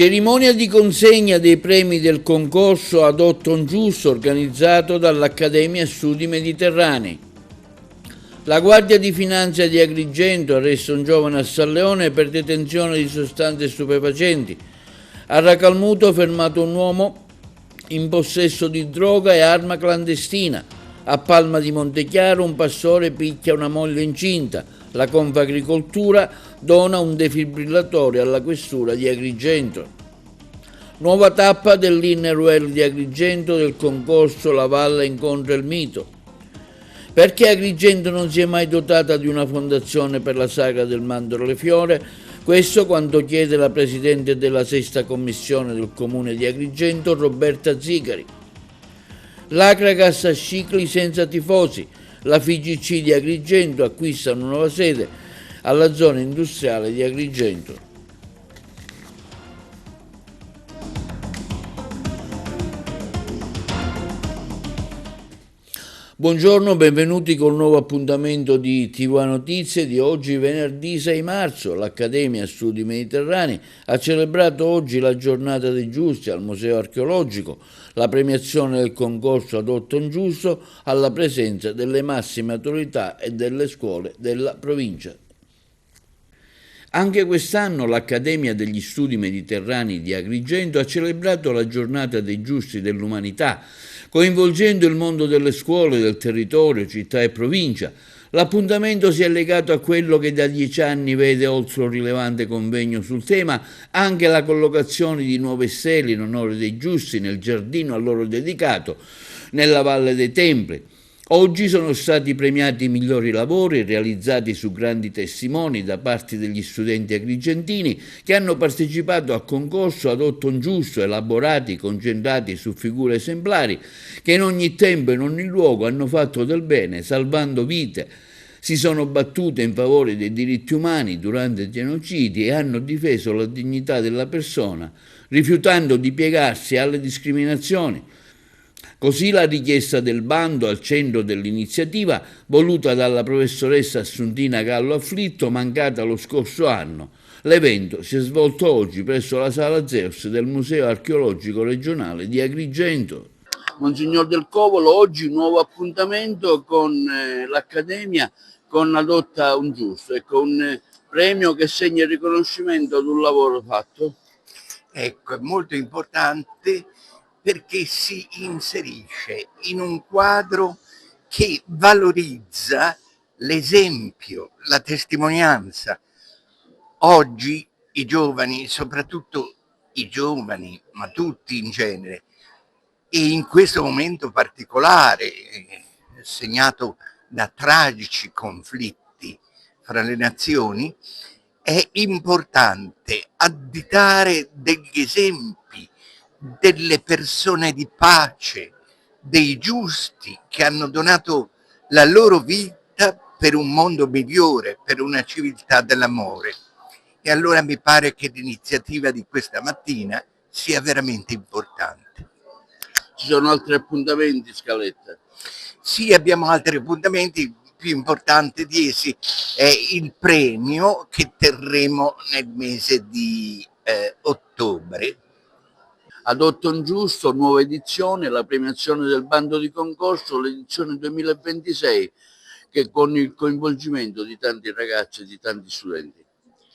Cerimonia di consegna dei premi del concorso Adotto un Giusto organizzato dall'Accademia Studi Mediterranei. La Guardia di Finanza di Agrigento arresta un giovane a San Leone per detenzione di sostanze stupefacenti. A Racalmuto fermato un uomo in possesso di droga e arma clandestina. A Palma di Montechiaro un pastore picchia una moglie incinta. La Confagricoltura dona un defibrillatore alla questura di Agrigento. Nuova tappa dell'Inner Well di Agrigento del concorso La Valle incontra il mito. Perché Agrigento non si è mai dotata di una fondazione per la sagra del Mandorle Fiore? Questo quanto chiede la Presidente della Sesta Commissione del Comune di Agrigento, Roberta Zicari. L'Acragas a Scicli senza tifosi. La FIGC di Agrigento acquista una nuova sede alla zona industriale di Agrigento. Buongiorno, benvenuti con un nuovo appuntamento di TV Notizie di oggi, venerdì 6 marzo. L'Accademia Studi Mediterranei ha celebrato oggi la giornata dei giusti al Museo Archeologico, la premiazione del concorso Adotto un Giusto alla presenza delle massime autorità e delle scuole della provincia. Anche quest'anno l'Accademia degli Studi Mediterranei di Agrigento ha celebrato la giornata dei giusti dell'umanità, coinvolgendo il mondo delle scuole, del territorio, città e provincia. L'appuntamento si è legato a quello che da 10 anni vede, oltre un rilevante convegno sul tema, anche la collocazione di nuove stele in onore dei giusti nel giardino a loro dedicato, nella Valle dei Templi. Oggi sono stati premiati i migliori lavori realizzati su grandi testimoni da parte degli studenti agrigentini che hanno partecipato al concorso Adotto un Giusto, elaborati, concentrati su figure esemplari che in ogni tempo e in ogni luogo hanno fatto del bene, salvando vite, si sono battute in favore dei diritti umani durante i genocidi e hanno difeso la dignità della persona, rifiutando di piegarsi alle discriminazioni. Così la richiesta del bando al centro dell'iniziativa, voluta dalla professoressa Assuntina Gallo Afflitto, mancata lo scorso anno. L'evento si è svolto oggi presso la Sala Zeus del Museo Archeologico Regionale di Agrigento. Monsignor Del Covolo, oggi un nuovo appuntamento con l'Accademia con Adotta un Giusto, ecco, un premio che segna il riconoscimento ad un lavoro fatto. Ecco, è molto importante perché si inserisce in un quadro che valorizza l'esempio, la testimonianza. Oggi i giovani, soprattutto i giovani, ma tutti in genere, e in questo momento particolare, segnato da tragici conflitti fra le nazioni, è importante additare degli esempi delle persone di pace, dei giusti che hanno donato la loro vita per un mondo migliore, per una civiltà dell'amore. E allora mi pare che l'iniziativa di questa mattina sia veramente importante. Ci sono altri appuntamenti, Scaletta? Sì, abbiamo altri appuntamenti. Più importante di essi è il premio che terremo nel mese di ottobre. Adotto un Giusto, nuova edizione, la premiazione del bando di concorso, l'edizione 2026, che con il coinvolgimento di tanti ragazzi e di tanti studenti.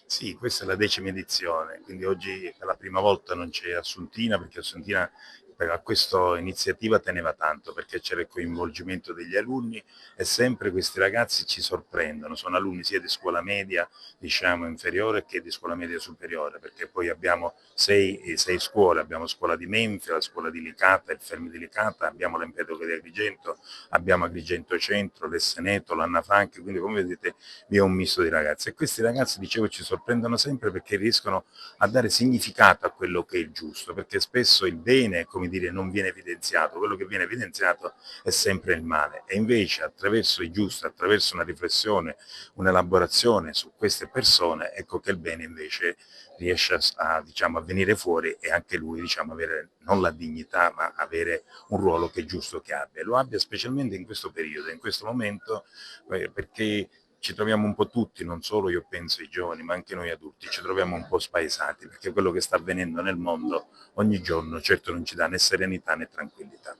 Sì, questa è la 10ª edizione, quindi oggi per la prima volta non c'è Assuntina, perché Assuntina a questa iniziativa teneva tanto, perché c'era il coinvolgimento degli alunni e sempre questi ragazzi ci sorprendono, sono alunni sia di scuola media, diciamo inferiore, che di scuola media superiore, perché poi abbiamo sei scuole, abbiamo scuola di Menfio, la scuola di Licata, il Fermi di Licata, abbiamo l'Empedocle di Agrigento, abbiamo Agrigento Centro, l'Esseneto, l'Anna Franchi, quindi come vedete vi è un misto di ragazzi e questi ragazzi, dicevo, ci sorprendono sempre perché riescono a dare significato a quello che è il giusto, perché spesso il bene, come dire, non viene evidenziato, quello che viene evidenziato è sempre il male e invece attraverso il giusto, attraverso una riflessione, un'elaborazione su queste persone, ecco che il bene invece riesce diciamo, a venire fuori e anche lui, diciamo, avere non la dignità ma avere un ruolo che è giusto che abbia, lo abbia specialmente in questo periodo, in questo momento, perché ci troviamo un po' tutti, non solo io penso i giovani, ma anche noi adulti, ci troviamo un po' spaesati, perché quello che sta avvenendo nel mondo ogni giorno certo non ci dà né serenità né tranquillità.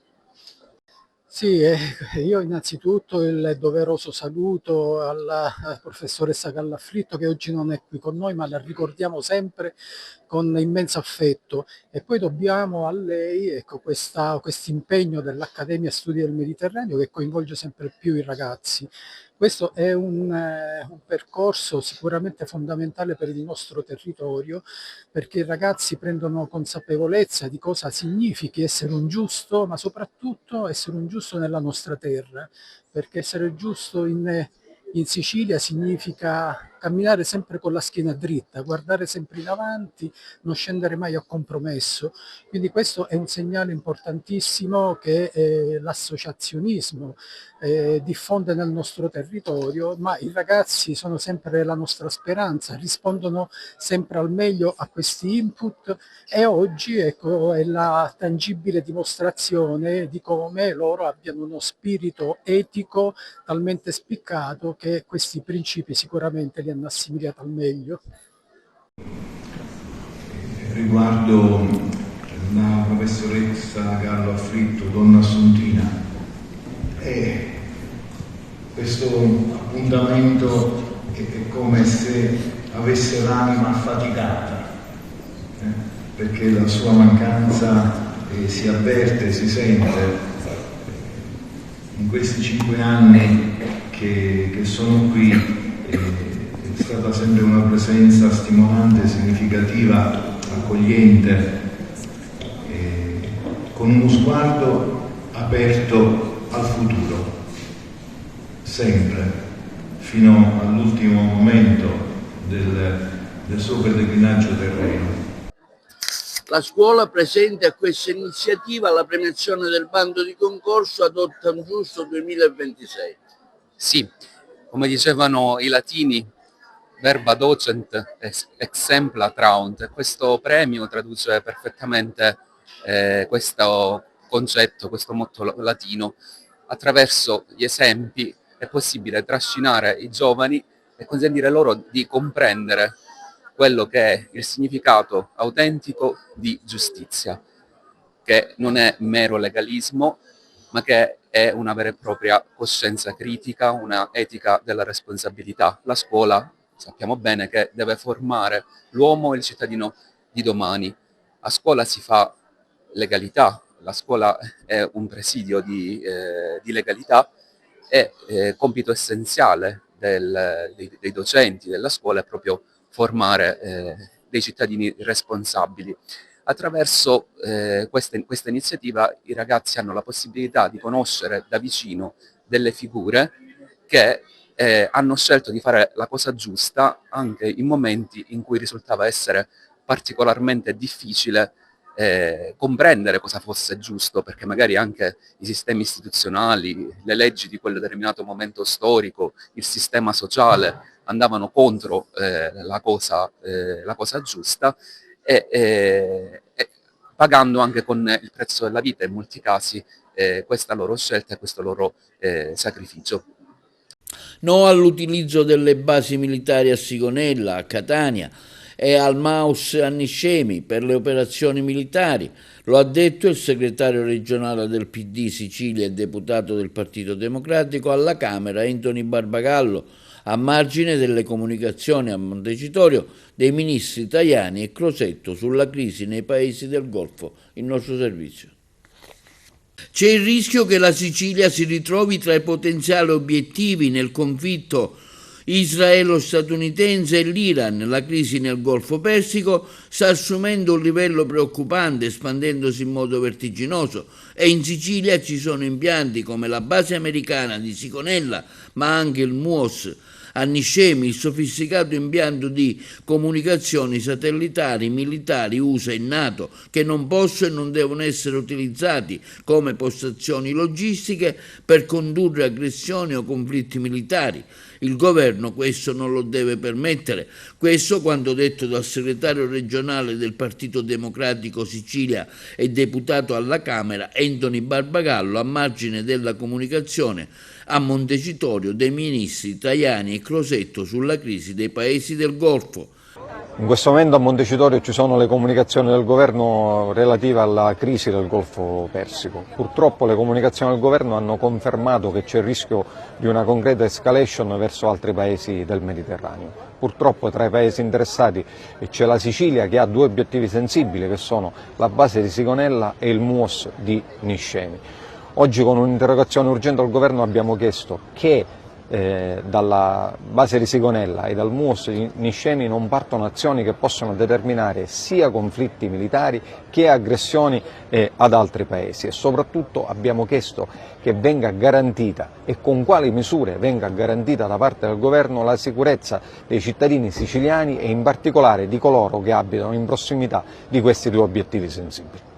Sì, io innanzitutto il doveroso saluto alla professoressa Callaffritto, che oggi non è qui con noi, ma la ricordiamo sempre con immenso affetto, e poi dobbiamo a lei, ecco, questo impegno dell'Accademia Studi del Mediterraneo, che coinvolge sempre più i ragazzi. Questo è un percorso sicuramente fondamentale per il nostro territorio, perché i ragazzi prendono consapevolezza di cosa significhi essere un giusto, ma soprattutto essere un giusto nella nostra terra, perché essere giusto in Sicilia significa camminare sempre con la schiena dritta, guardare sempre in avanti, non scendere mai a compromesso. Quindi questo è un segnale importantissimo che l'associazionismo diffonde nel nostro territorio, ma i ragazzi sono sempre la nostra speranza, rispondono sempre al meglio a questi input, e oggi, ecco, è la tangibile dimostrazione di come loro abbiano uno spirito etico talmente spiccato che questi principi sicuramente li hanno assimilati al meglio. Riguardo la professoressa Gallo Affritto, donna assuntina, questo appuntamento è come se avesse l'anima affaticata, perché la sua mancanza si avverte, si sente. In questi 5 anni che sono qui è stata sempre una presenza stimolante, significativa, accogliente, con uno sguardo aperto al futuro, sempre, fino all'ultimo momento del suo pellegrinaggio terreno. La scuola presente a questa iniziativa la premiazione del bando di concorso Adotta un Giusto 2026. Sì, come dicevano i latini, verba docent exempla traunt. Questo premio traduce perfettamente questo concetto, questo motto latino. Attraverso gli esempi è possibile trascinare i giovani e consentire loro di comprendere quello che è il significato autentico di giustizia, che non è mero legalismo, ma che è una vera e propria coscienza critica, una etica della responsabilità. La scuola, sappiamo bene che deve formare l'uomo e il cittadino di domani. A scuola si fa legalità, la scuola è un presidio di legalità, e compito essenziale dei docenti della scuola è proprio formare dei cittadini responsabili. Attraverso questa iniziativa i ragazzi hanno la possibilità di conoscere da vicino delle figure che hanno scelto di fare la cosa giusta anche in momenti in cui risultava essere particolarmente difficile comprendere cosa fosse giusto, perché magari anche i sistemi istituzionali, le leggi di quel determinato momento storico, il sistema sociale andavano contro la cosa giusta, e pagando anche con il prezzo della vita in molti casi questa loro scelta e questo loro sacrificio. No all'utilizzo delle basi militari a Sigonella, a Catania e al Maus a Niscemi per le operazioni militari. Lo ha detto il segretario regionale del PD Sicilia e deputato del Partito Democratico alla Camera, Anthony Barbagallo, a margine delle comunicazioni a Montecitorio dei ministri Tajani e Crosetto sulla crisi nei paesi del Golfo, il nostro servizio. C'è il rischio che la Sicilia si ritrovi tra i potenziali obiettivi nel conflitto israelo-statunitense e l'Iran. La crisi nel Golfo Persico sta assumendo un livello preoccupante, espandendosi in modo vertiginoso, e in Sicilia ci sono impianti come la base americana di Sigonella, ma anche il MUOS a Niscemi, il sofisticato impianto di comunicazioni satellitari militari USA e NATO, che non possono e non devono essere utilizzati come postazioni logistiche per condurre aggressioni o conflitti militari. Il governo questo non lo deve permettere. Questo quanto detto dal segretario regionale del Partito Democratico Sicilia e deputato alla Camera, Anthony Barbagallo, a margine della comunicazione a Montecitorio dei ministri Tajani e Crosetto sulla crisi dei paesi del Golfo. In questo momento a Montecitorio ci sono le comunicazioni del governo relative alla crisi del Golfo Persico. Purtroppo le comunicazioni del governo hanno confermato che c'è il rischio di una concreta escalation verso altri paesi del Mediterraneo. Purtroppo tra i paesi interessati c'è la Sicilia, che ha due obiettivi sensibili, che sono la base di Sigonella e il MUOS di Niscemi. Oggi con un'interrogazione urgente al governo abbiamo chiesto che dalla base di Sigonella e dal MUOS di Niscemi non partono azioni che possono determinare sia conflitti militari che aggressioni ad altri paesi, e soprattutto abbiamo chiesto che venga garantita, e con quali misure venga garantita da parte del governo, la sicurezza dei cittadini siciliani e in particolare di coloro che abitano in prossimità di questi due obiettivi sensibili.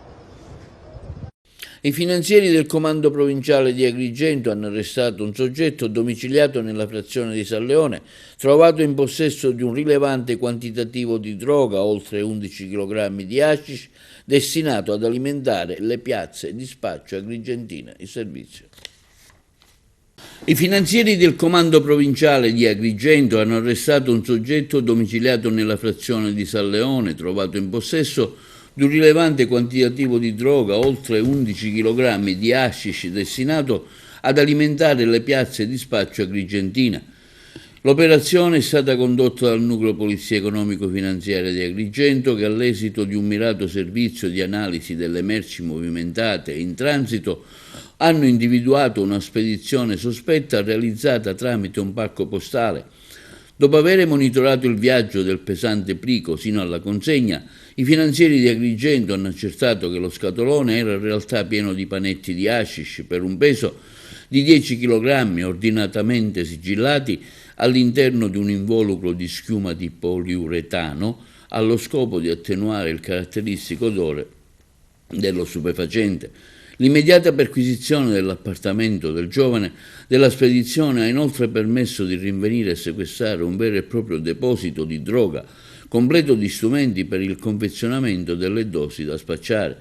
I finanzieri del comando provinciale di Agrigento hanno arrestato un soggetto domiciliato nella frazione di San Leone, trovato in possesso di un rilevante quantitativo di droga, oltre 11 kg di hashish, destinato ad alimentare le piazze di spaccio agrigentine in servizio. I finanzieri del comando provinciale di Agrigento hanno arrestato un soggetto domiciliato nella frazione di San Leone, trovato in possesso di un rilevante quantitativo di droga, oltre 11 kg di hashish, destinato ad alimentare le piazze di spaccio agrigentina. L'operazione è stata condotta dal Nucleo Polizia Economico-Finanziaria di Agrigento, che all'esito di un mirato servizio di analisi delle merci movimentate in transito hanno individuato una spedizione sospetta realizzata tramite un pacco postale. Dopo aver monitorato il viaggio del pesante plico sino alla consegna, i finanzieri di Agrigento hanno accertato che lo scatolone era in realtà pieno di panetti di hashish per un peso di 10 kg ordinatamente sigillati all'interno di un involucro di schiuma di poliuretano allo scopo di attenuare il caratteristico odore dello stupefacente. L'immediata perquisizione dell'appartamento del giovane della spedizione ha inoltre permesso di rinvenire e sequestrare un vero e proprio deposito di droga, completo di strumenti per il confezionamento delle dosi da spacciare.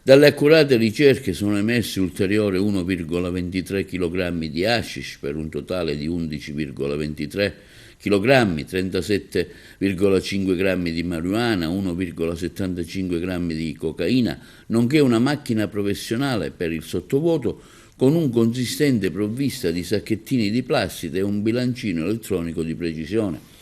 Dalle accurate ricerche sono emersi ulteriori 1,23 kg di hashish per un totale di 11,23 kg, 37,5 grammi di marijuana, 1,75 grammi di cocaina, nonché una macchina professionale per il sottovuoto con un consistente provvista di sacchettini di plastica e un bilancino elettronico di precisione.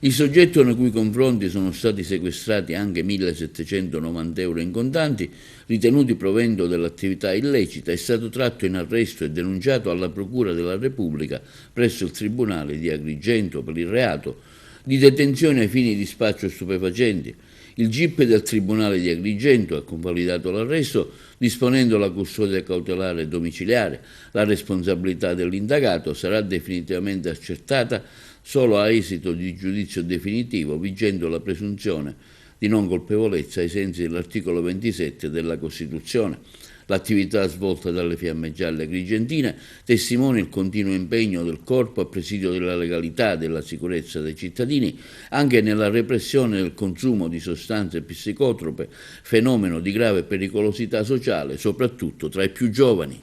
Il soggetto nei cui confronti sono stati sequestrati anche 1.790 euro in contanti, ritenuti provento dell'attività illecita, è stato tratto in arresto e denunciato alla Procura della Repubblica presso il Tribunale di Agrigento per il reato di detenzione ai fini di spaccio stupefacenti. Il GIP del Tribunale di Agrigento ha convalidato l'arresto disponendo la custodia cautelare domiciliare. La responsabilità dell'indagato sarà definitivamente accertata solo a esito di giudizio definitivo, vigendo la presunzione di non colpevolezza ai sensi dell'articolo 27 della Costituzione. L'attività svolta dalle Fiamme Gialle agrigentine testimonia il continuo impegno del Corpo a presidio della legalità e della sicurezza dei cittadini, anche nella repressione del consumo di sostanze psicotrope, fenomeno di grave pericolosità sociale, soprattutto tra i più giovani.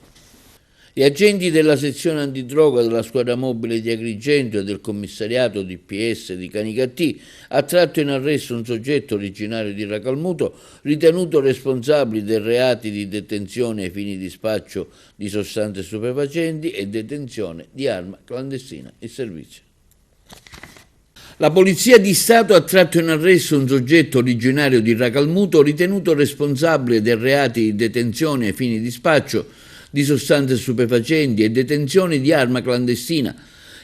Gli agenti della sezione antidroga della squadra mobile di Agrigento e del commissariato DPS di Canicattì ha tratto in arresto un soggetto originario di Racalmuto ritenuto responsabile dei reati di detenzione ai fini di spaccio di sostanze stupefacenti e detenzione di arma clandestina in servizio. La Polizia di Stato ha tratto in arresto un soggetto originario di Racalmuto ritenuto responsabile dei reati di detenzione ai fini di spaccio di sostanze stupefacenti e detenzione di arma clandestina.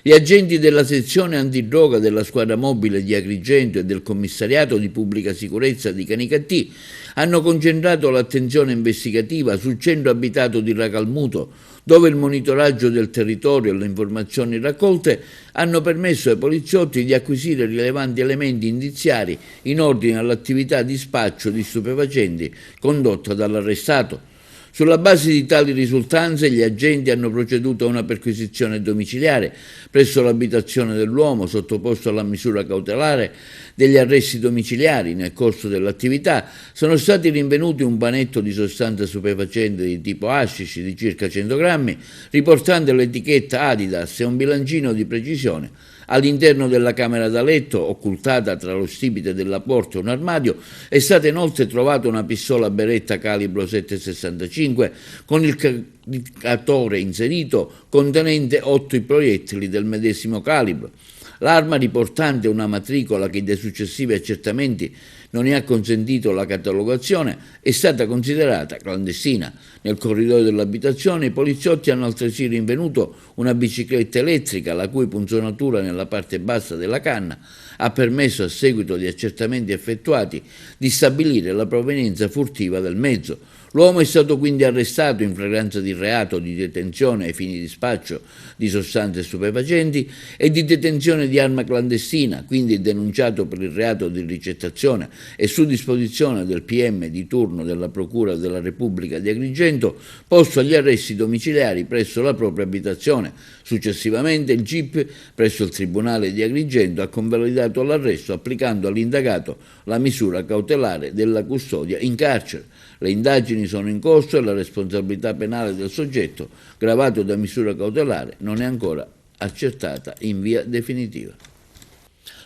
Gli agenti della sezione antidroga della squadra mobile di Agrigento e del commissariato di pubblica sicurezza di Canicattì hanno concentrato l'attenzione investigativa sul centro abitato di Racalmuto, dove il monitoraggio del territorio e le informazioni raccolte hanno permesso ai poliziotti di acquisire rilevanti elementi indiziari in ordine all'attività di spaccio di stupefacenti condotta dall'arrestato. Sulla base di tali risultanze gli agenti hanno proceduto a una perquisizione domiciliare presso l'abitazione dell'uomo sottoposto alla misura cautelare degli arresti domiciliari. Nel corso dell'attività sono stati rinvenuti un panetto di sostanza stupefacente di tipo hashish di circa 100 grammi, riportante l'etichetta Adidas, e un bilancino di precisione. All'interno della camera da letto, occultata tra lo stipite della porta e un armadio, è stata inoltre trovata una pistola Beretta calibro 7,65 con il caricatore inserito contenente 8 proiettili del medesimo calibro. L'arma, riportante una matricola che dai successivi accertamenti non ne ha consentito la catalogazione, è stata considerata clandestina. Nel corridoio dell'abitazione i poliziotti hanno altresì rinvenuto una bicicletta elettrica la cui punzonatura nella parte bassa della canna ha permesso, a seguito di accertamenti effettuati, di stabilire la provenienza furtiva del mezzo. L'uomo è stato quindi arrestato in flagranza di reato di detenzione ai fini di spaccio di sostanze stupefacenti e di detenzione di arma clandestina, quindi denunciato per il reato di ricettazione e su disposizione del PM di turno della Procura della Repubblica di Agrigento, posto agli arresti domiciliari presso la propria abitazione. Successivamente il GIP presso il Tribunale di Agrigento ha convalidato l'arresto applicando all'indagato la misura cautelare della custodia in carcere. Le indagini sono in corso e la responsabilità penale del soggetto, gravato da misura cautelare, non è ancora accertata in via definitiva.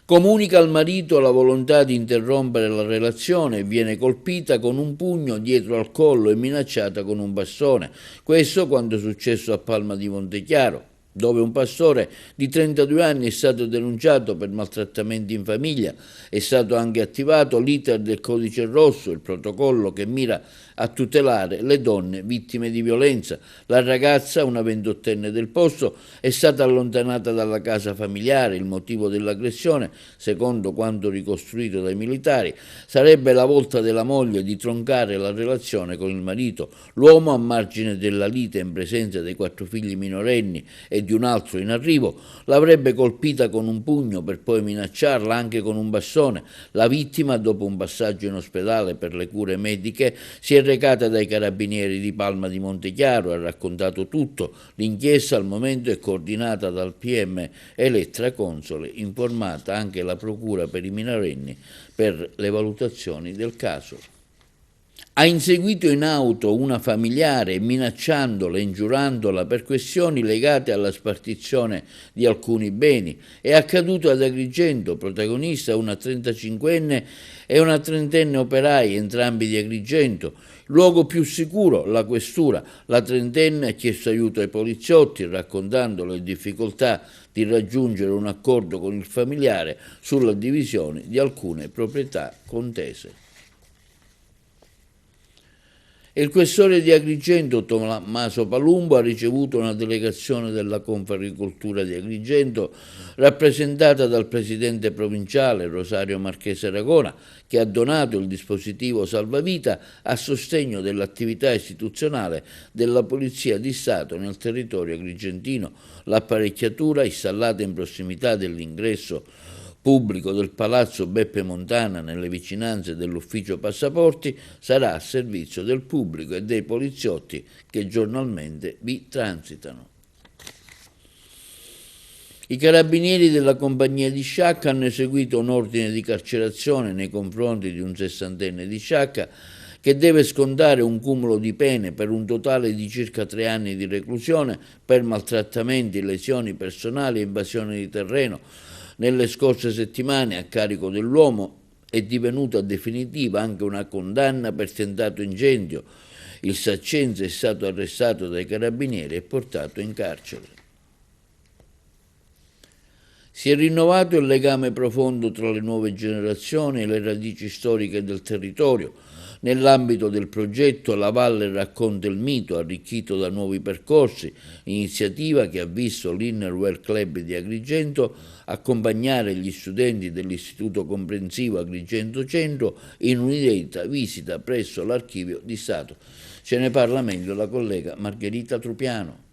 Comunica al marito la volontà di interrompere la relazione e viene colpita con un pugno dietro al collo e minacciata con un bastone. Questo quando è successo a Palma di Montechiaro, dove un pastore di 32 anni è stato denunciato per maltrattamenti in famiglia. È stato anche attivato l'iter del Codice Rosso, il protocollo che mira a tutelare le donne vittime di violenza. La ragazza, una 28enne del posto, è stata allontanata dalla casa familiare. Il motivo dell'aggressione, secondo quanto ricostruito dai militari, sarebbe la volta della moglie di troncare la relazione con il marito. L'uomo, a margine della lite in presenza dei 4 figli minorenni e di un altro in arrivo, l'avrebbe colpita con un pugno per poi minacciarla anche con un bastone. La vittima, dopo un passaggio in ospedale per le cure mediche, si è recata dai carabinieri di Palma di Montechiaro, ha raccontato tutto. L'inchiesta al momento è coordinata dal PM Elettra Console, informata anche la Procura per i minorenni per le valutazioni del caso. Ha inseguito in auto una familiare minacciandola e ingiurandola per questioni legate alla spartizione di alcuni beni. È accaduto ad Agrigento, protagonista una 35enne e una 30enne operai, entrambi di Agrigento. Luogo più sicuro, la questura. La 30enne ha chiesto aiuto ai poliziotti, raccontando le difficoltà di raggiungere un accordo con il familiare sulla divisione di alcune proprietà contese. Il questore di Agrigento, Tommaso Palumbo, ha ricevuto una delegazione della Confagricoltura di Agrigento rappresentata dal presidente provinciale Rosario Marchese Ragona, che ha donato il dispositivo salvavita a sostegno dell'attività istituzionale della Polizia di Stato nel territorio agrigentino. L'apparecchiatura, installata in prossimità dell'ingresso pubblico del Palazzo Beppe Montana nelle vicinanze dell'ufficio passaporti, sarà a servizio del pubblico e dei poliziotti che giornalmente vi transitano. I carabinieri della compagnia di Sciacca hanno eseguito un ordine di carcerazione nei confronti di un 60enne di Sciacca che deve scontare un cumulo di pene per un totale di circa 3 anni di reclusione per maltrattamenti, lesioni personali e invasione di terreno. Nelle scorse settimane, a carico dell'uomo, è divenuta definitiva anche una condanna per tentato incendio. Il saccense è stato arrestato dai carabinieri e portato in carcere. Si è rinnovato il legame profondo tra le nuove generazioni e le radici storiche del territorio. Nell'ambito del progetto La Valle racconta il mito, arricchito da nuovi percorsi, iniziativa che ha visto l'Innerwear Club di Agrigento accompagnare gli studenti dell'Istituto Comprensivo Agrigento Centro in un'inedita visita presso l'Archivio di Stato. Ce ne parla meglio la collega Margherita Trupiano.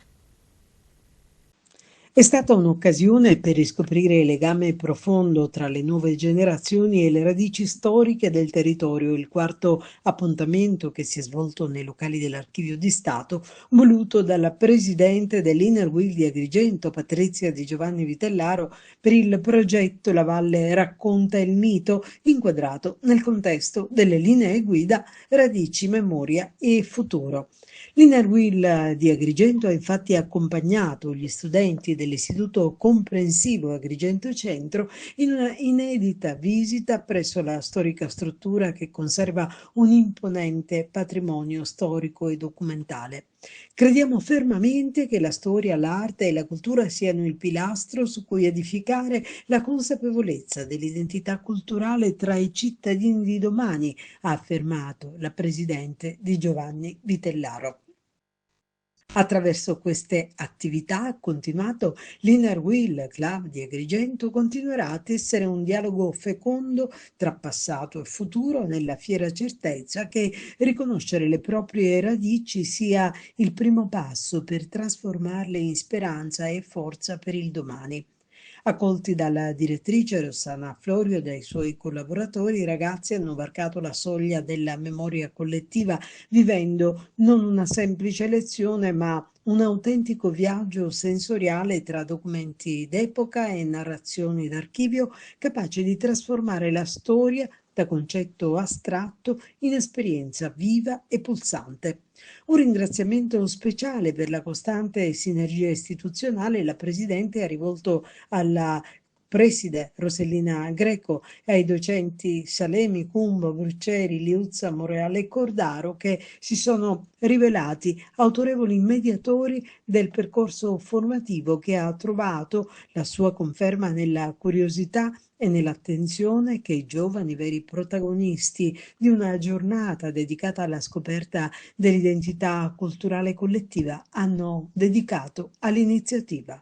È stata un'occasione per riscoprire il legame profondo tra le nuove generazioni e le radici storiche del territorio, il quarto appuntamento che si è svolto nei locali dell'Archivio di Stato, voluto dalla presidente dell'Inner Wheel di Agrigento, Patrizia Di Giovanni Vitellaro, per il progetto La Valle racconta il mito, inquadrato nel contesto delle linee guida Radici, Memoria e Futuro. L'Inner Wheel di Agrigento ha infatti accompagnato gli studenti dell'Istituto Comprensivo Agrigento Centro in una inedita visita presso la storica struttura che conserva un imponente patrimonio storico e documentale. Crediamo fermamente che la storia, l'arte e la cultura siano il pilastro su cui edificare la consapevolezza dell'identità culturale tra i cittadini di domani, ha affermato la presidente Di Giovanni Vitellaro. Attraverso queste attività, ha continuato, l'Inner Wheel Club di Agrigento continuerà a tessere un dialogo fecondo tra passato e futuro nella fiera certezza che riconoscere le proprie radici sia il primo passo per trasformarle in speranza e forza per il domani. Accolti dalla direttrice Rossana Florio e dai suoi collaboratori, i ragazzi hanno varcato la soglia della memoria collettiva, vivendo non una semplice lezione, ma un autentico viaggio sensoriale tra documenti d'epoca e narrazioni d'archivio, capace di trasformare la storia da concetto astratto in esperienza viva e pulsante. Un ringraziamento speciale per la costante sinergia istituzionale la Presidente ha rivolto alla preside Rosellina Greco e ai docenti Salemi, Cumbo, Brucceri, Liuzza, Moreale e Cordaro, che si sono rivelati autorevoli mediatori del percorso formativo che ha trovato la sua conferma nella curiosità e nell'attenzione che i giovani veri protagonisti di una giornata dedicata alla scoperta dell'identità culturale collettiva hanno dedicato all'iniziativa.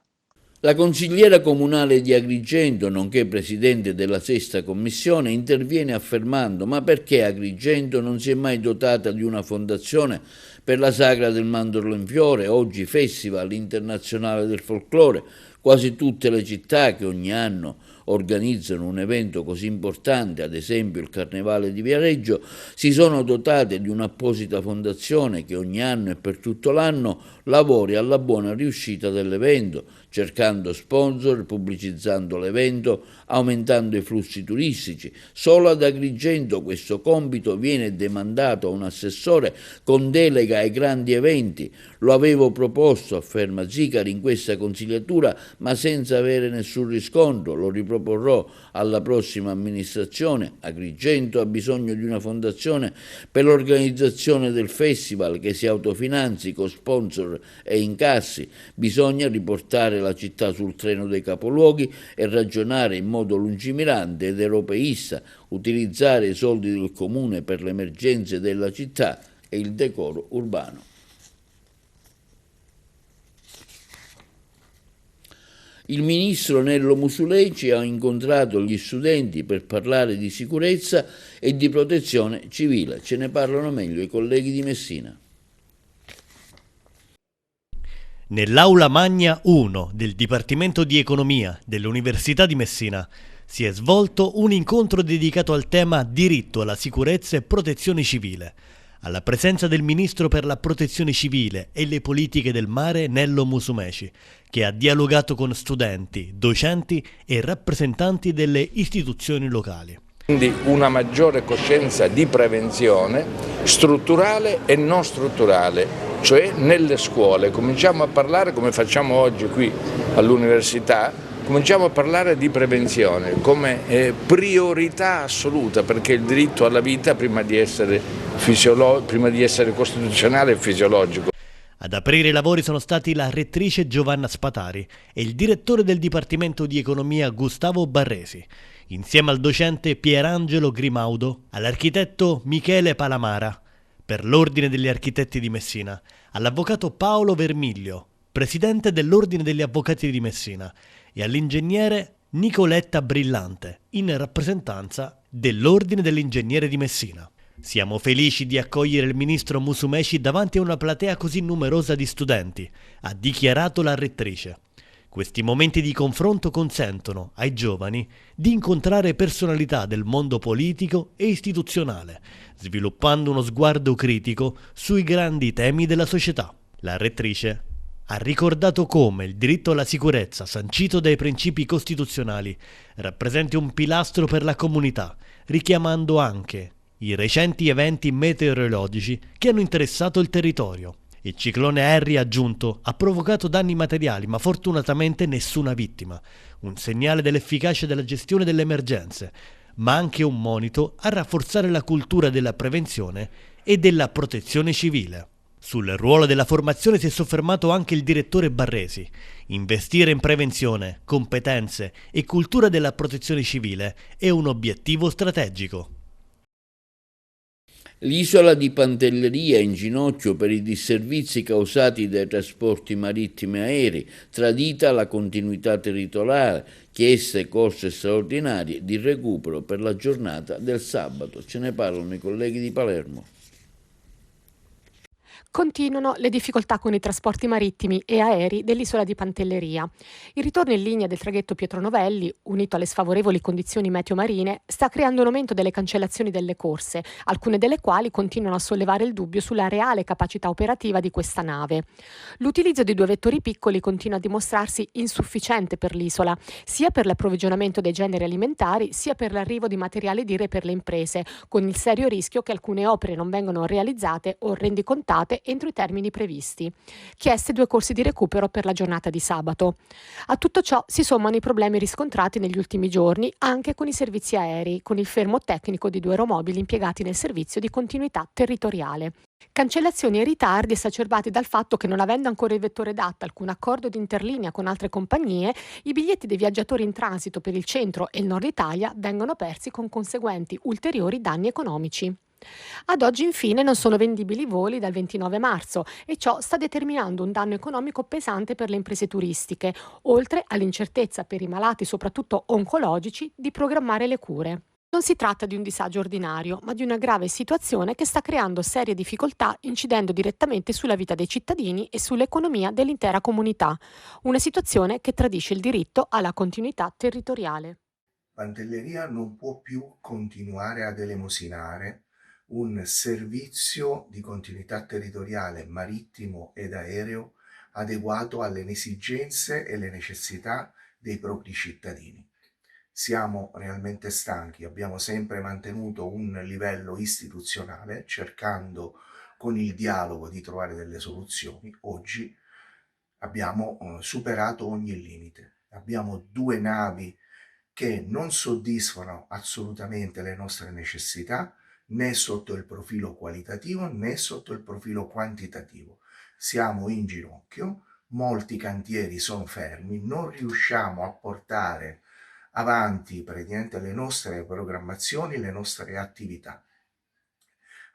La consigliera comunale di Agrigento, nonché presidente della sesta commissione, interviene affermando: ma perché Agrigento non si è mai dotata di una fondazione per la sagra del mandorlo in fiore, oggi Festival internazionale del folklore? Quasi tutte le città che ogni anno organizzano un evento così importante, ad esempio il Carnevale di Viareggio, si sono dotate di un'apposita fondazione che ogni anno e per tutto l'anno lavori alla buona riuscita dell'evento, cercando sponsor, pubblicizzando l'evento, aumentando i flussi turistici. Solo ad Agrigento questo compito viene demandato a un assessore con delega ai grandi eventi. Lo avevo proposto, afferma Zicari, in questa consigliatura, ma senza avere nessun riscontro. Lo riproporrò alla prossima amministrazione. Agrigento ha bisogno di una fondazione per l'organizzazione del festival che si autofinanzi con sponsor e incassi. Bisogna riportare la città sul treno dei capoluoghi e ragionare in modo lungimirante ed europeista, utilizzare i soldi del comune per le emergenze della città e il decoro urbano. Il ministro Nello Musumeci ha incontrato gli studenti per parlare di sicurezza e di protezione civile. Ce ne parlano meglio i colleghi di Messina. Nell'Aula Magna 1 del Dipartimento di Economia dell'Università di Messina si è svolto un incontro dedicato al tema diritto alla sicurezza e protezione civile, alla presenza del Ministro per la Protezione Civile e le Politiche del Mare Nello Musumeci, che ha dialogato con studenti, docenti e rappresentanti delle istituzioni locali. Quindi una maggiore coscienza di prevenzione strutturale e non strutturale, cioè nelle scuole. Cominciamo a parlare, come facciamo oggi qui all'università, cominciamo a parlare di prevenzione come priorità assoluta, perché il diritto alla vita prima di essere costituzionale è fisiologico. Ad aprire i lavori sono stati la rettrice Giovanna Spatari e il direttore del Dipartimento di Economia Gustavo Barresi, insieme al docente Pierangelo Grimaudo, all'architetto Michele Palamara, per l'Ordine degli Architetti di Messina, all'avvocato Paolo Vermiglio, presidente dell'Ordine degli Avvocati di Messina, e all'ingegnere Nicoletta Brillante, in rappresentanza dell'Ordine dell'Ingegnere di Messina. Siamo felici di accogliere il ministro Musumeci davanti a una platea così numerosa di studenti, ha dichiarato la rettrice. Questi momenti di confronto consentono ai giovani di incontrare personalità del mondo politico e istituzionale, sviluppando uno sguardo critico sui grandi temi della società. La rettrice ha ricordato come il diritto alla sicurezza, sancito dai principi costituzionali, rappresenti un pilastro per la comunità, richiamando anche i recenti eventi meteorologici che hanno interessato il territorio. Il ciclone Harry, aggiunto, ha provocato danni materiali, ma fortunatamente nessuna vittima, un segnale dell'efficacia della gestione delle emergenze, ma anche un monito a rafforzare la cultura della prevenzione e della protezione civile. Sul ruolo della formazione si è soffermato anche il direttore Barresi. Investire in prevenzione, competenze e cultura della protezione civile è un obiettivo strategico. L'isola di Pantelleria in ginocchio per i disservizi causati dai trasporti marittimi e aerei, tradita la continuità territoriale, chieste corse straordinarie di recupero per la giornata del sabato. Ce ne parlano i colleghi di Palermo. Continuano le difficoltà con i trasporti marittimi e aerei dell'isola di Pantelleria. Il ritorno in linea del traghetto Pietro Novelli, unito alle sfavorevoli condizioni meteo marine, sta creando un aumento delle cancellazioni delle corse, alcune delle quali continuano a sollevare il dubbio sulla reale capacità operativa di questa nave. L'utilizzo di 2 vettori piccoli continua a dimostrarsi insufficiente per l'isola, sia per l'approvvigionamento dei generi alimentari, sia per l'arrivo di materiale dire per le imprese, con il serio rischio che alcune opere non vengano realizzate o rendicontate entro i termini previsti. Chieste 2 corsi di recupero per la giornata di sabato. A tutto ciò si sommano i problemi riscontrati negli ultimi giorni anche con i servizi aerei, con il fermo tecnico di 2 aeromobili impiegati nel servizio di continuità territoriale. Cancellazioni e ritardi esacerbati dal fatto che, non avendo ancora il vettore DAT alcun accordo di interlinea con altre compagnie, i biglietti dei viaggiatori in transito per il centro e il nord Italia vengono persi con conseguenti ulteriori danni economici. Ad oggi infine non sono vendibili i voli dal 29 marzo e ciò sta determinando un danno economico pesante per le imprese turistiche, oltre all'incertezza per i malati, soprattutto oncologici, di programmare le cure. Non si tratta di un disagio ordinario, ma di una grave situazione che sta creando serie difficoltà, incidendo direttamente sulla vita dei cittadini e sull'economia dell'intera comunità. Una situazione che tradisce il diritto alla continuità territoriale. Pantelleria non può più continuare ad elemosinare un servizio di continuità territoriale marittimo ed aereo adeguato alle esigenze e le necessità dei propri cittadini. Siamo realmente stanchi, abbiamo sempre mantenuto un livello istituzionale cercando con il dialogo di trovare delle soluzioni. Oggi abbiamo superato ogni limite. Abbiamo 2 navi che non soddisfano assolutamente le nostre necessità, né sotto il profilo qualitativo né sotto il profilo quantitativo. Siamo in ginocchio, molti cantieri sono fermi, non riusciamo a portare avanti praticamente le nostre programmazioni, le nostre attività.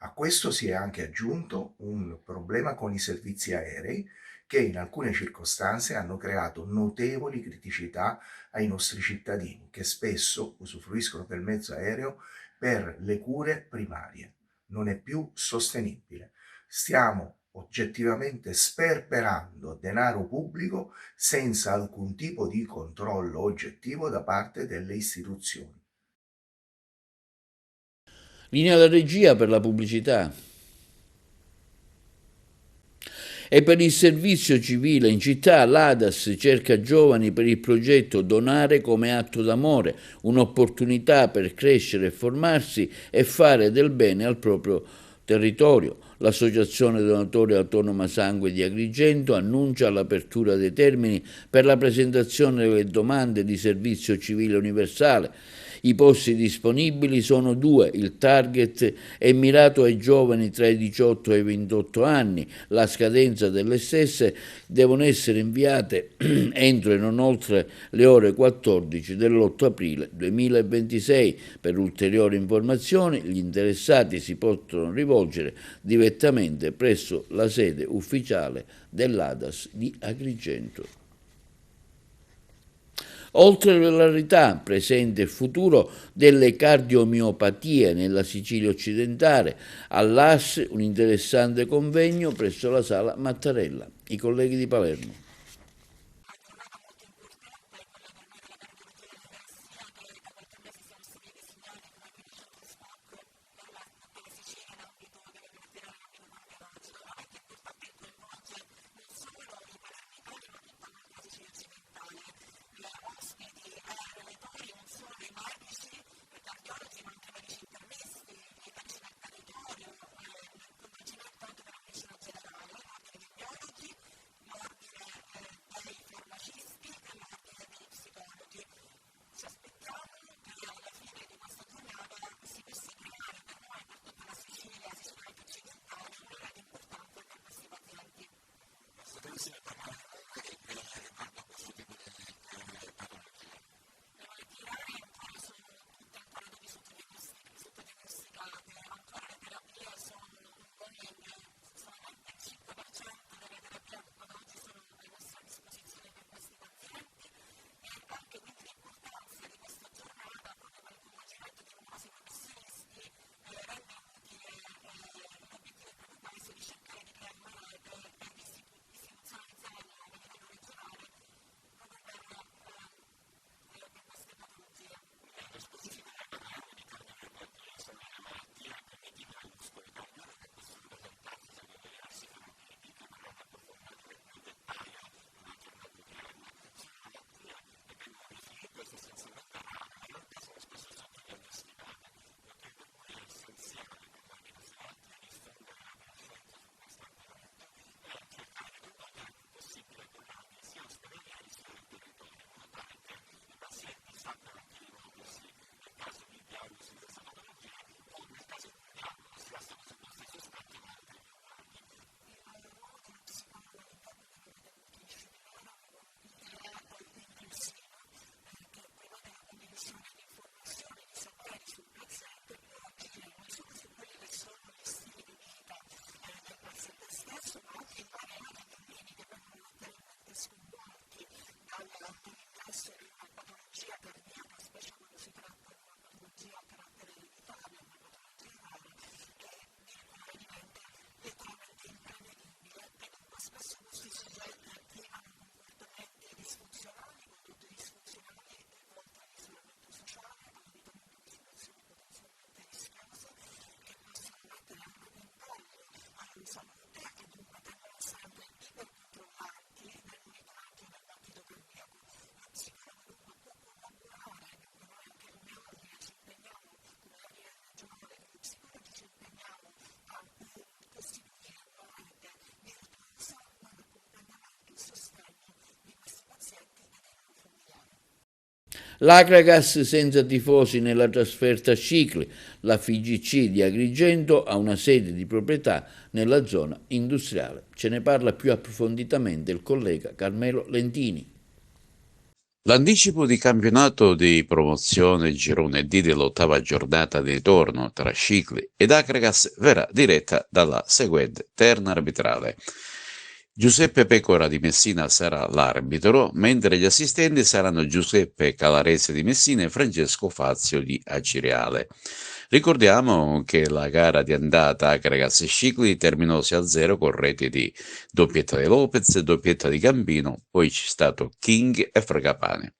A questo si è anche aggiunto un problema con i servizi aerei che in alcune circostanze hanno creato notevoli criticità ai nostri cittadini che spesso usufruiscono del mezzo aereo per le cure primarie. Non è più sostenibile. Stiamo oggettivamente sperperando denaro pubblico senza alcun tipo di controllo oggettivo da parte delle istituzioni. Linea da regia per la pubblicità. E per il servizio civile in città l'ADAS cerca giovani per il progetto Donare come atto d'amore, un'opportunità per crescere e formarsi e fare del bene al proprio territorio. L'Associazione Donatori Autonoma Sangue di Agrigento annuncia l'apertura dei termini per la presentazione delle domande di servizio civile universale. I posti disponibili sono 2, il target è mirato ai giovani tra i 18 e i 28 anni, la scadenza delle stesse devono essere inviate entro e non oltre le ore 14 dell'8 aprile 2026. Per ulteriori informazioni gli interessati si possono rivolgere direttamente presso la sede ufficiale dell'ADAS di Agrigento. Oltre alla realtà presente e futuro delle cardiomiopatie nella Sicilia occidentale, all'AS un interessante convegno presso la Sala Mattarella. I colleghi di Palermo. L'Akragas senza tifosi nella trasferta a Scicli. La FIGC di Agrigento ha una sede di proprietà nella zona industriale. Ce ne parla più approfonditamente il collega Carmelo Lentini. L'anticipo di campionato di promozione girone D dell'8ª giornata di ritorno tra Scicli ed Akragas verrà diretta dalla seguente terna arbitrale. Giuseppe Pecora di Messina sarà l'arbitro, mentre gli assistenti saranno Giuseppe Calarese di Messina e Francesco Fazio di Acireale. Ricordiamo che la gara di andata Akragas e Scicli terminò 0 con reti di doppietta di Lopez e doppietta di Gambino, poi c'è stato King e Fragapane.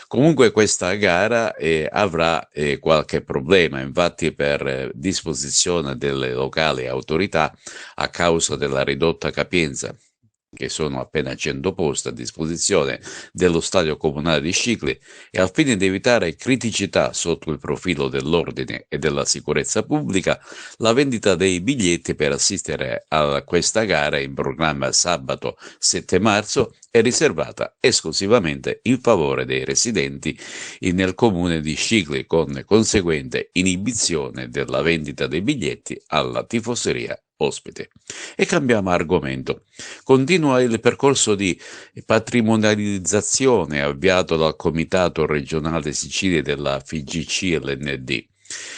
Comunque questa gara avrà qualche problema, infatti per disposizione delle locali autorità a causa della ridotta capienza, che sono appena 100 posti a disposizione dello stadio comunale di Scicli, e al fine di evitare criticità sotto il profilo dell'ordine e della sicurezza pubblica, la vendita dei biglietti per assistere a questa gara in programma sabato 7 marzo è riservata esclusivamente in favore dei residenti nel comune di Scicli, con conseguente inibizione della vendita dei biglietti alla tifoseria ospite. E cambiamo argomento. Continua il percorso di patrimonializzazione avviato dal Comitato Regionale Sicilia della FIGC LND.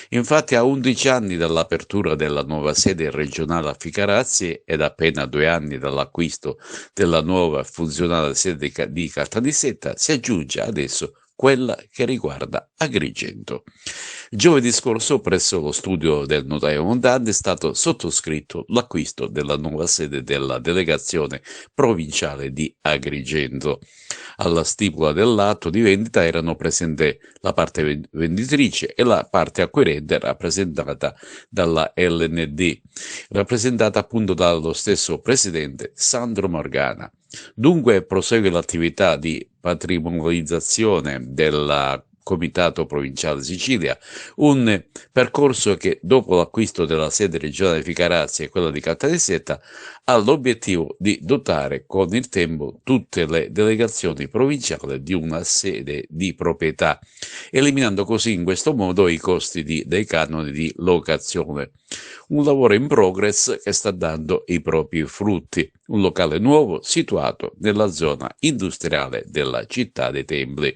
Infatti, a 11 anni dall'apertura della nuova sede regionale a Ficarazzi ed appena 2 anni dall'acquisto della nuova funzionale sede di Caltanissetta, si aggiunge adesso quella che riguarda Agrigento. Giovedì scorso presso lo studio del notaio Montante è stato sottoscritto l'acquisto della nuova sede della delegazione provinciale di Agrigento. Alla stipula dell'atto di vendita erano presenti la parte venditrice e la parte acquirente rappresentata dalla LND, rappresentata appunto dallo stesso presidente Sandro Morgana. Dunque prosegue l'attività di patrimonializzazione del Comitato Provinciale Sicilia, un percorso che dopo l'acquisto della sede regionale di Ficarazzi e quella di Caltanissetta ha l'obiettivo di dotare con il tempo tutte le delegazioni provinciali di una sede di proprietà, eliminando così in questo modo i costi dei canoni di locazione. Un lavoro in progress che sta dando i propri frutti. Un locale nuovo situato nella zona industriale della città dei Templi.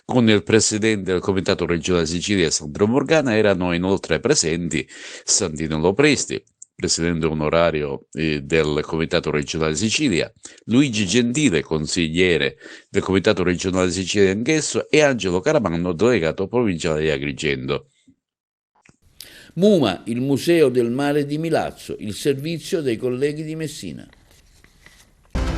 Con il presidente del Comitato Regionale Sicilia Sandro Morgana erano inoltre presenti Santino Lopresti, presidente onorario del Comitato Regionale Sicilia, Luigi Gentile, consigliere del Comitato Regionale Sicilia anch'esso, e Angelo Caramanno, delegato provinciale di Agrigento. MUMA, il Museo del Mare di Milazzo, il servizio dei colleghi di Messina.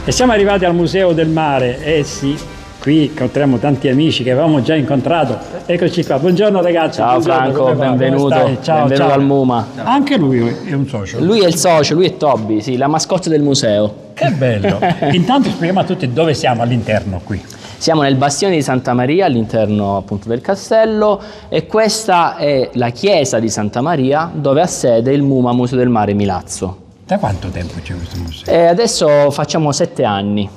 E siamo arrivati al Museo del Mare, sì, qui incontriamo tanti amici che avevamo già incontrato. Eccoci qua, buongiorno ragazzi. Ciao Franco, benvenuto, benvenuto al MUMA. Anche lui è un socio? Lui è il socio, lui è Toby, sì, la mascotte del museo. Che bello. Intanto spieghiamo a tutti dove siamo all'interno qui. Siamo nel bastione di Santa Maria, all'interno appunto del castello, e questa è la chiesa di Santa Maria dove ha sede il MUMA, Museo del Mare Milazzo. Da quanto tempo c'è questo museo? Adesso facciamo 7 anni.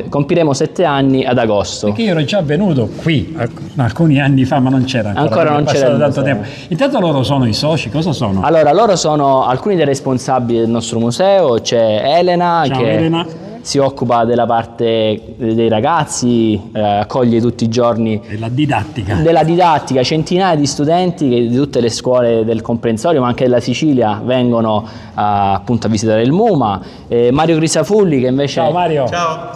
Compiremo 7 anni ad agosto. Perché io ero già venuto qui alcuni anni fa, ma non c'era ancora. Non c'era tanto tempo. Intanto loro sono i soci, cosa sono? Allora, loro sono alcuni dei responsabili del nostro museo. C'è Elena. Ciao, che Elena. Si occupa della parte dei ragazzi, accoglie tutti i giorni della didattica, centinaia di studenti che di tutte le scuole del comprensorio, ma anche della Sicilia, vengono appunto a visitare il MUMA. Mario Grisafulli, che invece Ciao, Mario.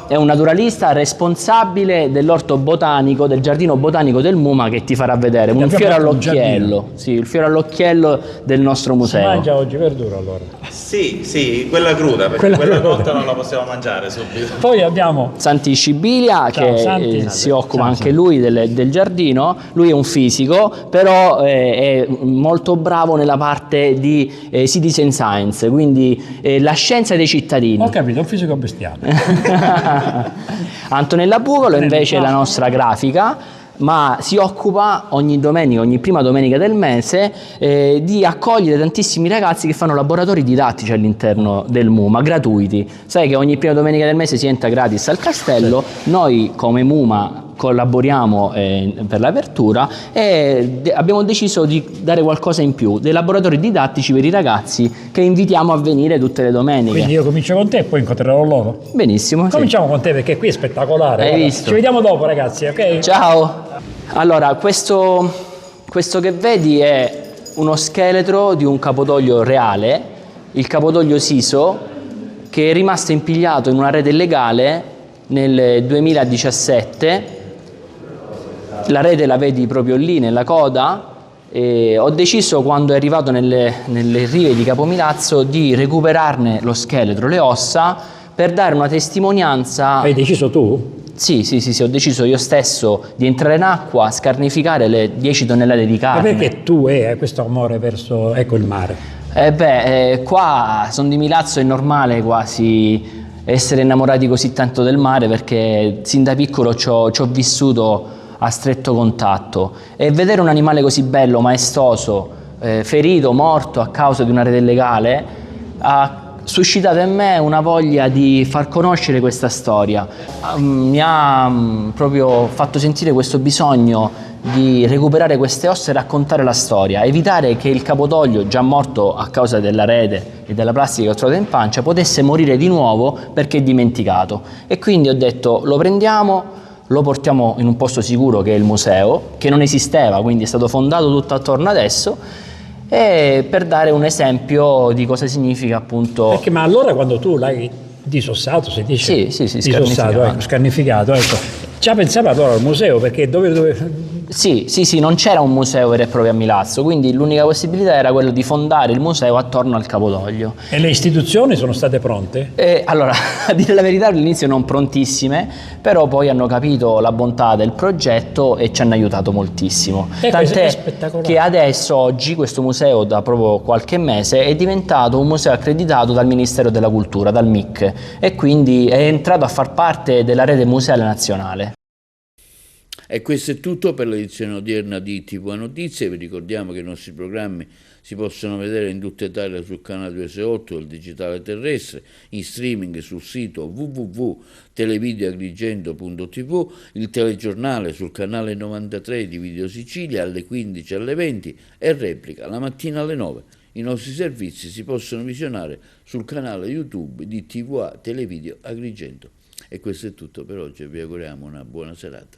È un naturalista responsabile dell'orto botanico, del giardino botanico del MUMA, che ti farà vedere un fiore all'occhiello, sì, il fiore all'occhiello del nostro museo. Si mangia oggi verdura allora? Sì, quella cruda, perché quella cotta non la possiamo mangiare subito. Poi abbiamo Santi Scibilia, che si occupa anche lui del giardino. Lui è un fisico, però è molto bravo nella parte di citizen science, quindi la scienza dei cittadini. Ho capito, un fisico bestiale. Antonella Pugolo invece è la nostra grafica, ma si occupa ogni domenica, ogni prima domenica del mese, di accogliere tantissimi ragazzi che fanno laboratori didattici all'interno del MUMA, gratuiti. Sai che ogni prima domenica del mese si entra gratis al castello. Noi come MUMA collaboriamo per l'apertura e abbiamo deciso di dare qualcosa in più, dei laboratori didattici per i ragazzi che invitiamo a venire tutte le domeniche. Quindi io comincio con te e poi incontrerò loro. Benissimo. Cominciamo con te perché qui è spettacolare. Hai visto? Ci vediamo dopo ragazzi, ok? Ciao! Allora, questo che vedi è uno scheletro di un capodoglio reale, il capodoglio Siso, che è rimasto impigliato in una rete illegale nel 2017. La rete la vedi proprio lì nella coda. E ho deciso, quando è arrivato nelle rive di Capomilazzo, di recuperarne lo scheletro, le ossa, per dare una testimonianza. Hai deciso tu? Sì, ho deciso io stesso di entrare in acqua, scarnificare le 10 tonnellate di carne. Ma perché tu hai questo amore verso il mare? Qua sono di Milazzo, è normale quasi essere innamorati così tanto del mare, perché sin da piccolo ci ho vissuto a stretto contatto, e vedere un animale così bello, maestoso, ferito, morto a causa di una rete illegale, ha suscitato in me una voglia di far conoscere questa storia. Mi ha proprio fatto sentire questo bisogno di recuperare queste ossa e raccontare la storia, evitare che il capodoglio, già morto a causa della rete e della plastica che ho trovato in pancia, potesse morire di nuovo perché dimenticato. E quindi ho detto: lo prendiamo, lo portiamo in un posto sicuro che è il museo, che non esisteva, quindi è stato fondato tutto attorno adesso, e per dare un esempio di cosa significa appunto. Perché, ma allora quando tu l'hai disossato, si dice? Sì, disossato, scarnificato, ecco. Già pensava allora al museo, perché dove... Sì, non c'era un museo vero e proprio a Milazzo, quindi l'unica possibilità era quello di fondare il museo attorno al capodoglio. E le istituzioni sono state pronte? Allora, a dire la verità, all'inizio non prontissime, però poi hanno capito la bontà del progetto e ci hanno aiutato moltissimo. Tant'è che adesso, oggi, questo museo, da proprio qualche mese, è diventato un museo accreditato dal Ministero della Cultura, dal MIC, e quindi è entrato a far parte della rete museale nazionale. E questo è tutto per l'edizione odierna di TV Notizie. Vi ricordiamo che i nostri programmi si possono vedere in tutta Italia sul canale 268 del digitale terrestre, in streaming sul sito www.televideoagrigento.tv, il telegiornale sul canale 93 di Video Sicilia alle 15 e alle 20 e replica la mattina alle 9. I nostri servizi si possono visionare sul canale YouTube di TVA Televideo Agrigento. E questo è tutto per oggi, vi auguriamo una buona serata.